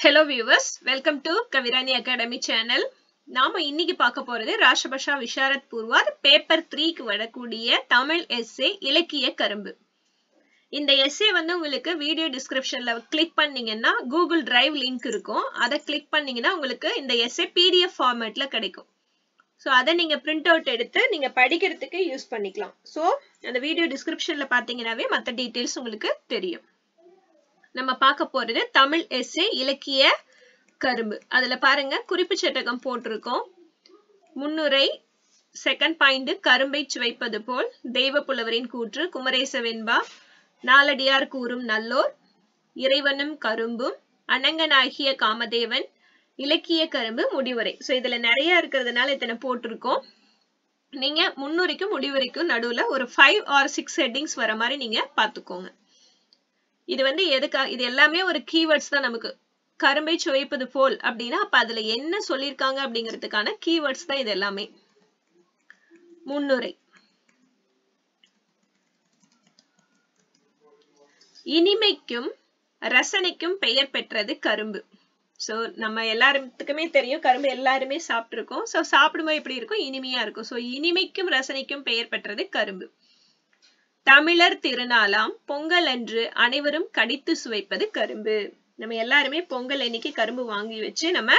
Hello viewers, welcome to Kavirani Academy channel. நாம இன்னைக்கு பார்க்க போறது ராஷபஷா விஷாரத் பூர்வார் பேப்பர் 3க்கு வரக்கூடிய தமிழ் எஸ்ஸே இலக்கிய கரும்பு. இந்த எஸ்ஸே வந்து உங்களுக்கு வீடியோ டிஸ்கிரிப்ஷன்ல கிளிக் பண்ணீங்கன்னா Google Drive லிங்க் இருக்கும். அதை கிளிக் பண்ணீங்கன்னா உங்களுக்கு இந்த எஸ்ஸே PDF ஃபார்மேட்ல கிடைக்கும். சோ அதை நீங்க பிரிண்ட் அவுட் எடுத்து நீங்க படிக்கிறதுக்கு யூஸ் பண்ணிக்கலாம். சோ அந்த வீடியோ டிஸ்கிரிப்ஷன்ல பாத்தீங்கன்னாவே மத்த டீடைல்ஸ் உங்களுக்கு தெரியும். நம்ம பார்க்க போறது தமிழ் எஸ்ஸே இலக்கிய கரும்பு. அதுல பாருங்க குறிப்பு சட்டகம் போட்டிருக்கோம். முன்னுரை செகண்ட் பாயிண்ட் கரும்பை சுவைப்பது போல் தெய்வ புலவரின் கூற்று குமரேச வெண்பா நாலடியார் கூறும் நல்லோர் இறைவனும் கரும்பும் அனங்கனாகிய காமதேவன் இலக்கிய கரும்பு முடிவுரை. சோ இதுல நிறைய இருக்கிறதுனால இத்தனை போட்டிருக்கோம். நீங்க முன்னுரைக்கும் முடிவுரைக்கும் நடுவுல ஒரு 5 or 6 ஹெட்டிங்ஸ் வர மாதிரி நீங்க பாத்துக்கோங்க. இது வந்து எதுக்கா இது எல்லாமே ஒரு கீவேர்ட்ஸ் தான். நமக்கு கரும்பை சுவைப்பது போல் அப்படின்னா அப்ப அதுல என்ன சொல்லிருக்காங்க அப்படிங்கிறதுக்கான கீவேர்ட்ஸ் தான் இது எல்லாமே. முன்னுரை இனிமைக்கும் ரசனைக்கும் பெயர் பெற்றது கரும்பு. சோ நம்ம எல்லாருக்குமே தெரியும் கரும்பு எல்லாருமே சாப்பிட்டுருக்கோம். சோ சாப்பிடும்போது எப்படி இருக்கும்? இனிமையா இருக்கும். சோ இனிமைக்கும் ரசனைக்கும் பெயர் பெற்றது கரும்பு. தமிழர் திருநாளாம் பொங்கல் அன்று அனைவரும் கடித்து சுவைப்பது கரும்பு. நம்ம எல்லாருமே பொங்கல் அன்னைக்கு கரும்பு வாங்கி வச்சு நம்ம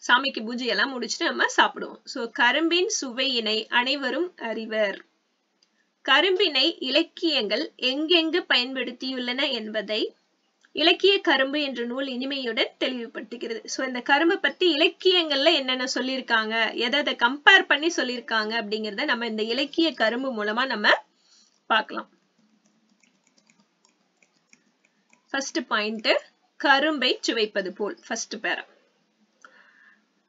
சாமிக்கு பூஜை எல்லாம் முடிச்சுட்டு நம்ம சாப்பிடுவோம். சோ கரும்பின் சுவையினை அனைவரும் அறிவர். கரும்பினை இலக்கியங்கள் எங்கெங்கு பயன்படுத்தியுள்ளன என்பதை இலக்கிய கரும்பு என்ற நூல் இனிமையுடன் தெளிவுபடுத்துகிறது. சோ இந்த கரும்பு பத்தி இலக்கியங்கள்ல என்னென்ன சொல்லியிருக்காங்க, எதை கம்பேர் பண்ணி சொல்லியிருக்காங்க அப்படிங்கறத நம்ம இந்த இலக்கிய கரும்பு மூலமா நம்ம பார்க்கலாம். ஃபர்ஸ்ட் பாயிண்ட் கரும்பை சுவைப்பது போல். ஃபர்ஸ்ட் பேரா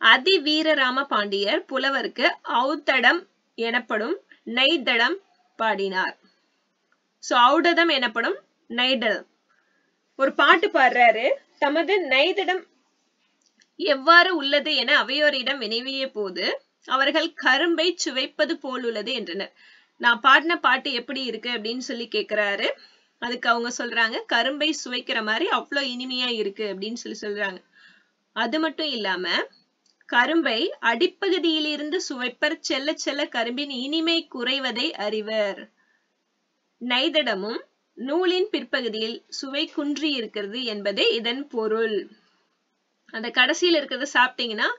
அதிவீரராம பாண்டியர் புலவருக்கு ஔத்தடம் எனப்படும் நெய்தடம் பாடினார். சோ ஔடதம் எனப்படும் நெய்தடம் ஒரு பாட்டு பாடுறாரு. தமது நெய்தடம் எவ்வாறு உள்ளது என அவையோரிடம் வினவிய போது அவர்கள் கரும்பை சுவைப்பது போல் உள்ளது என்றனர். நான் பாடின பாட்டு எப்படி இருக்கு அப்படின்னு சொல்லி கேக்குறாரு. அதுக்கு அவங்க சொல்றாங்க கரும்பை சுவைக்கிற மாதிரி அவ்வளவு இனிமையா இருக்கு அப்படின்னு சொல்லி சொல்றாங்க. அது மட்டும் இல்லாம கரும்பை அடிப்பகுதியிலிருந்து சுவைப்பர் செல்ல செல்ல கரும்பின் இனிமை குறைவதை அறிவர். நைதடமும் நூலின் பிற்பகுதியில் சுவை குன்றி இருக்கிறது என்பதே இதன் பொருள். அந்த கடைசியில இருக்கிறத சாப்பிட்டீங்கன்னா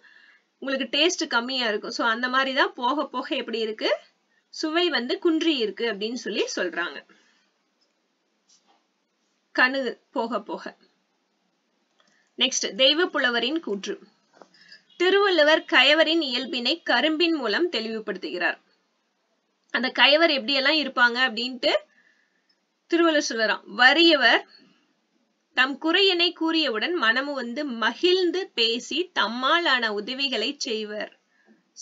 உங்களுக்கு டேஸ்ட் கம்மியா இருக்கும். சோ அந்த மாதிரிதான் போக போக எப்படி இருக்கு சுவை வந்து குன்றி இருக்கு அப்படின்னு சொல்லி சொல்றாங்க. கணு போக போக. நெக்ஸ்ட் தெய்வ புலவரின் கூற்று. திருவள்ளுவர் கயவரின் இயல்பினை கரும்பின் மூலம் தெளிவுபடுத்துகிறார். அந்த கயவர் எப்படி எல்லாம் இருப்பாங்க அப்படின்ட்டு திருவள்ளுவர் சொல்றான். வறியவர் தம் குறையினை கூறியவுடன் மனமு வந்து மகிழ்ந்து பேசி தம்மாலான உதவிகளை செய்வர்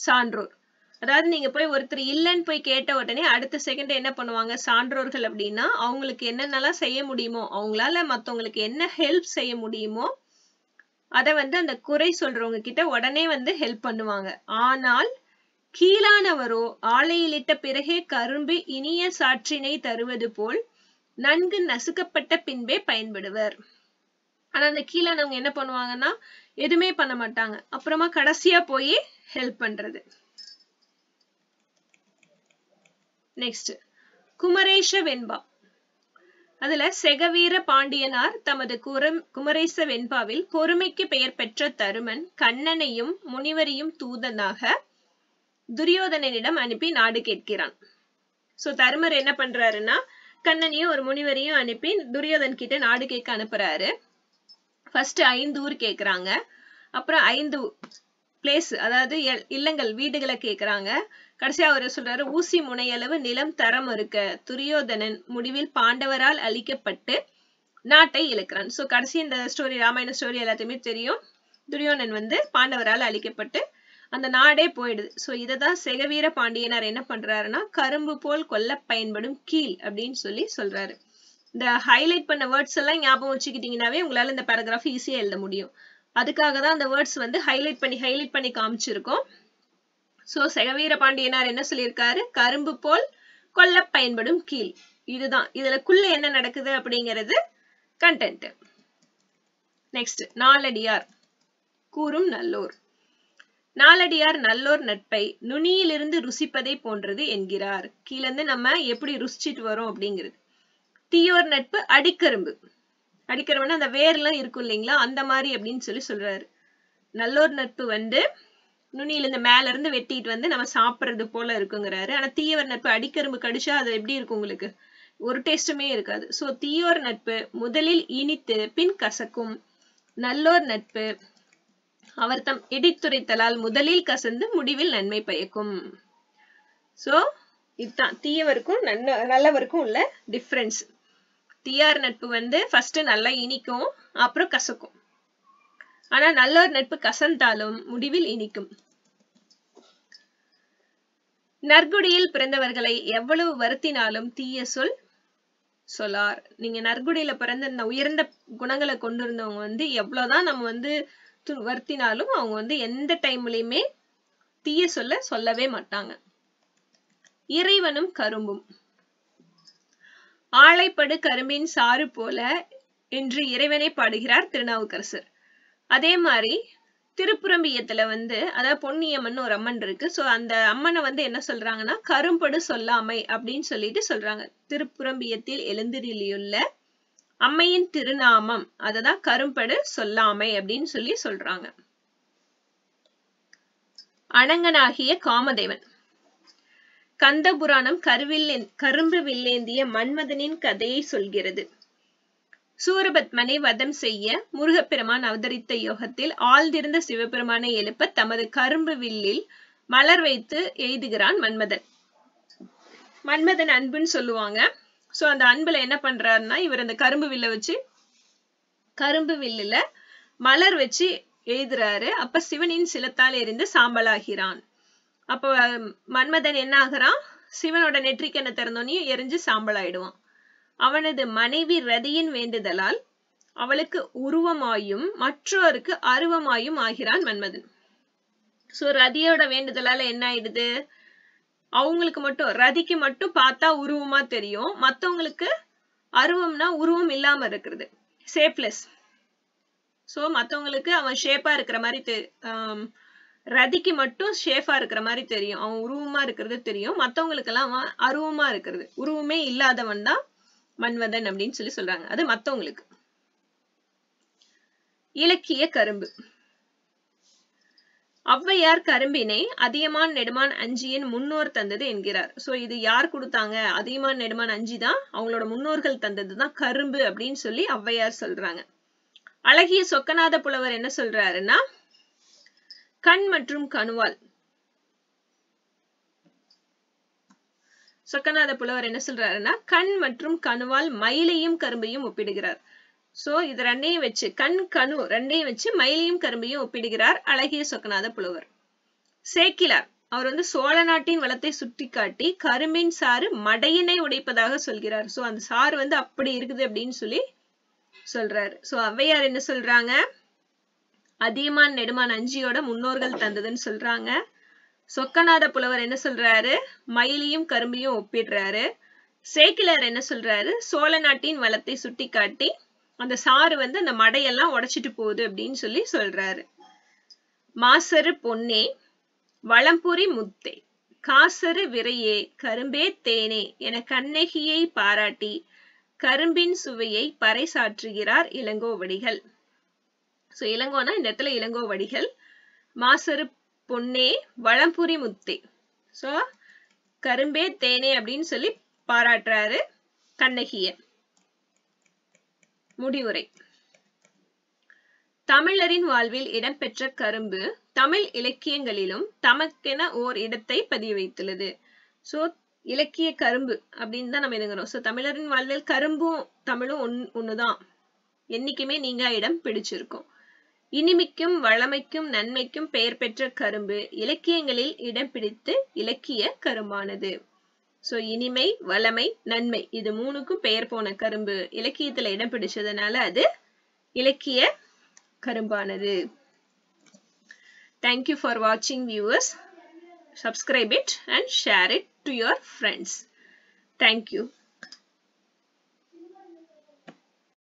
சான்றோர். அதாவது நீங்க போய் ஒருத்தர் இல்லன்னு போய் கேட்ட உடனே அடுத்த செகண்ட் என்ன பண்ணுவாங்க சான்றோர்கள் அப்படின்னா அவங்களுக்கு என்னென்னலாம் செய்ய முடியுமோ அவங்களால மத்தவங்களுக்கு என்ன ஹெல்ப் செய்ய முடியுமோ அத வந்து அந்த குறை சொல்றவங்க கிட்ட உடனே வந்து ஹெல்ப் பண்ணுவாங்க. ஆனால் கீழானவரோ ஆலையிலிட்ட பிறகே கரும்பு இனிய சாற்றினை தருவது போல் நன்கு நசுக்கப்பட்ட பின்பே பயன்படுவர். ஆனா அந்த கீழானவங்க என்ன பண்ணுவாங்கன்னா எதுவுமே பண்ண மாட்டாங்க. அப்புறமா கடைசியா போய் ஹெல்ப் பண்றது. நெக்ஸ்ட் குமரேச வெண்பா. அதுல செகவீர பாண்டியனார் தமது குமரேச வெண்பாவில் பொறுமைக்கு பெயர் பெற்ற தருமன் கண்ணனையும் முனிவரையும் தூதனாக துரியோதனனிடம் அனுப்பி நாடு கேட்கிறான். சோ தருமர் என்ன பண்றாருன்னா கண்ணனையும் ஒரு முனிவரையும் அனுப்பி துரியோதன் கிட்ட நாடு கேட்க அனுப்புறாரு. ஃபர்ஸ்ட் 5 ஊர் கேக்குறாங்க. அப்புறம் 5 பிளேஸ் அதாவது இல்லங்கள் வீடுகளை கேக்குறாங்க. கடைசியா அவர் சொல்றாரு ஊசி முனையளவு நிலம் தரம் இருக்க துரியோதனன் முடிவில் பாண்டவரால் அழிக்கப்பட்டு நாட்டை இழக்கிறான். சோ கடைசி இந்த ஸ்டோரி ராமாயண ஸ்டோரி எல்லாத்தையுமே தெரியும். துரியோதனன் வந்து பாண்டவரால் அழிக்கப்பட்டு அந்த நாடே போயிடுது. சோ இததான் செகவீர பாண்டியனார் என்ன பண்றாருன்னா கரும்பு போல் கொல்ல பயன்படும் கீழ் அப்படின்னு சொல்லி சொல்றாரு. இந்த ஹைலைட் பண்ண வேர்ட்ஸ் எல்லாம் ஞாபகம் வச்சுக்கிட்டீங்கன்னாவே உங்களால இந்த பேராகிராஃப் ஈஸியா எழுத முடியும். அதுக்காக தான் அந்த வேர்ட்ஸ் வந்து ஹைலைட் பண்ணி காமிச்சிருக்கோம். சோ செகவீர பாண்டியனார் என்ன சொல்லியிருக்காரு கரும்பு போல் கொல்ல பயன்படும் கீழ். இதுதான் இதுலக்குள்ள என்ன நடக்குது அப்படிங்கிறது கண்டென்ட். நெக்ஸ்ட் நாலடியார் கூறும் நல்லோர். நாலடியார் நல்லோர் நட்பை நுனியிலிருந்து ருசிப்பதை போன்றது என்கிறார். கீழ இருந்து நம்ம எப்படி ருசிச்சிட்டு வரோம் அப்படிங்கிறது. தீயோர் நட்பு அடிக்கரும்பு. அடிக்கரும்புனா அந்த வேர்லாம் இருக்கும் இல்லைங்களா, அந்த மாதிரி அப்படின்னு சொல்லி சொல்றாரு. நல்லோர் நட்பு வந்து நுனியில இருந்து மேல இருந்து வெட்டிட்டு வந்து நம்ம சாப்பிடுறது போல இருக்குங்கிறாரு. ஆனா தீயோர் நட்பு அடிக்கரும்பு கடிச்சா அது எப்படி இருக்கும் உங்களுக்கு? ஒரு டேஸ்டுமே இருக்காது. சோ தீயோர் நட்பு முதலில் இனித்து பின் கசக்கும். நல்லோர் நட்பு அவர் தம் இடித்துரைத்தலால் முதலில் கசந்து முடிவில் நன்மை பயக்கும். சோ இதுதான் தீயவருக்கும் நல்லவருக்கும் உள்ள டிஃபரன்ஸ். தீயார் நட்பு வந்து ஃபர்ஸ்ட் நல்லா இனிக்கும், அப்புறம் கசக்கும். ஆனா நல்லோர் நட்பு கசந்தாலும் முடிவில் இனிக்கும். நற்குடியில் பிறந்தவர்களை எவ்வளவு வருத்தினாலும் தீய சொல் சொல்லார். நீங்க நற்குடியில பிறந்த இந்த உயர்ந்த குணங்களை கொண்டு இருந்தவங்க வந்து எவ்வளவுதான் நம்ம வந்து வருத்தினாலும் அவங்க வந்து எந்த டைம்லயுமே தீய சொல்ல சொல்லவே மாட்டாங்க. இறைவனும் கரும்பும். ஆளைப்படு கரும்பின் சாறு போல என்று இறைவனை பாடுகிறார் திருநாவுக்கரசர். அதே மாதிரி திருப்புறம்பியத்துல வந்து அதாவது பொன்னியம்மன் ஒரு அம்மன் இருக்கு. சோ அந்த அம்மனை வந்து என்ன சொல்றாங்கன்னா கரும்படு சொல்லாமை அப்படின்னு சொல்லிட்டு சொல்றாங்க. திருப்புறம்பியத்தில் எழுந்தருளியுள்ள அம்மையின் திருநாமம் அததான் கரும்படு சொல்லாமை அப்படின்னு சொல்லி சொல்றாங்க. அனங்கனாகிய காமதேவன். கந்தபுராணம் கரும்பு வில்லேந்திய மன்மதனின் கதையை சொல்கிறது. சூரபத்மனை வதம் செய்ய முருகப்பெருமான் அவதரித்த யோகத்தில் ஆழ்ந்திருந்த சிவபெருமானை எழுப்ப தமது கரும்பு வில்லில் மலர் வைத்து எய்துகிறான் மன்மதன். மன்மதன் அன்புன்னு சொல்லுவாங்க. சோ அந்த அன்புல என்ன பண்றாருன்னா இவர் அந்த கரும்பு வில்லுல மலர் வச்சு எழுதுறாரு. அப்ப சிவனின் சிலத்தால் எரிந்து சாம்பலாகிறான். அப்ப மன்மதன் என்ன ஆகுறான், சிவனோட நெற்றிக்கண்ணை திறந்தோன்னே எரிஞ்சு சாம்பலாயிடுவான். அவனது மனைவி ரதியின் வேண்டுதலால் அவளுக்கு உருவமாயும் மற்றோருக்கு அருவமாயும் ஆகிறான் மன்மதன். சோ ரதியோட வேண்டுதலால என்ன ஆயிடுது, அவங்களுக்கு மட்டும் ரதிக்கு மட்டும் பார்த்தா உருவமா தெரியும், மத்தவங்களுக்கு அருவம்னா உருவம் இல்லாம இருக்கிறது, ஷேப்லெஸ். சோ மத்தவங்களுக்கு அவன் ஷேப்பா இருக்கிற மாதிரி ரதிக்கு மட்டும் ஷேப்பா இருக்கிற மாதிரி தெரியும், அவன் உருவமா இருக்கிறது தெரியும். மத்தவங்களுக்கு எல்லாம் அவன் அருவமா இருக்கிறது, உருவமே இல்லாதவன் தான் மன்மதன் அப்படின்னு சொல்லி சொல்றாங்க. அது மத்தவங்களுக்கு. இலக்கிய கரும்பு. ஔவையார் கரும்பினை அதியமான் நெடுமான் அஞ்சியின் முன்னோர் தந்தது என்கிறார். சோ இது யார் கொடுத்தாங்க? அதியமான் நெடுமான் அஞ்சி தான் அவங்களோட முன்னோர்கள் தந்ததுதான் கரும்பு அப்படின்னு சொல்லி ஔவையார் சொல்றாங்க. அழகிய சொக்கநாத புலவர் என்ன சொல்றாருன்னா கண் மற்றும் கணுவால். சொக்கநாத புலவர் என்ன சொல்றாருன்னா கண் மற்றும் கணுவால் மயிலையும் கரும்பையும் ஒப்பிடுகிறார். சோ இது ரெண்டையும் வச்சு கண் கணு ரெண்டையும் வச்சு மயிலையும் கரும்பையும் ஒப்பிடுகிறார் அழகிய சொக்கநாத புலவர். சேக்கிலார் அவர் வந்து சோழ நாட்டின் வளத்தை சுட்டி காட்டி கரும்பின் சாறு மடையினை உடைப்பதாக சொல்கிறார். சோ அந்த சாறு வந்து அப்படி இருக்குது அப்படின்னு சொல்லி சொல்றாரு. சோ ஔவையார் என்ன சொல்றாங்க, அதியமான் நெடுமான் அஞ்சியோட முன்னோர்கள் தந்ததுன்னு சொல்றாங்க. சொக்கநாத புலவர் என்ன சொல்றாரு, மயிலையும் கரும்பையும் ஒப்பிடுறாரு. சேக்கிலார் என்ன சொல்றாரு, சோழ நாட்டின் வளத்தை சுட்டி காட்டி அந்த சாறு வந்து அந்த மடையெல்லாம் உடைச்சிட்டு போகுது அப்படின்னு சொல்லி சொல்றாரு. மாசரு பொன்னே வளம்புரி முத்தே காசரு விரையே கரும்பே தேனே என கண்ணகியை பாராட்டி கரும்பின் சுவையை பறைசாற்றுகிறார் இளங்கோவடிகள். சோ இளங்கோனா இந்த இடத்துல இளங்கோவடிகள். மாசரு பொன்னே வளம்புரி முத்தே, சோ கரும்பே தேனே அப்படின்னு சொல்லி பாராட்டுறாரு கண்ணகிய. முடிவுரை. தமிழரின் வாழ்வில் இடம்பெற்ற கரும்பு தமிழ் இலக்கியங்களிலும் தமக்கென ஓர் இடத்தை பதிய வைத்துள்ளது. சோ இலக்கிய கரும்பு அப்படின்னு தான் நம்ம எழுதுகிறோம். சோ தமிழரின் வாழ்வில் கரும்பும் தமிழும் ஒண்ணுதான், என்னைக்குமே நீங்க இடம் பிடிச்சிருக்கோம். இனிமைக்கும் வளமைக்கும் நன்மைக்கும் பெயர் பெற்ற கரும்பு இலக்கியங்களில் இடம் பிடித்து இலக்கிய கரும்பானது. சோ இனிமை வளமை நன்மை இது மூணுக்கும் பெயர் போன கரும்பு இலக்கியத்துல இடம் பிடிச்சதுனால அது இலக்கிய கரும்பானது. Thank you for watching viewers. Subscribe it and share it to your friends. Thank you.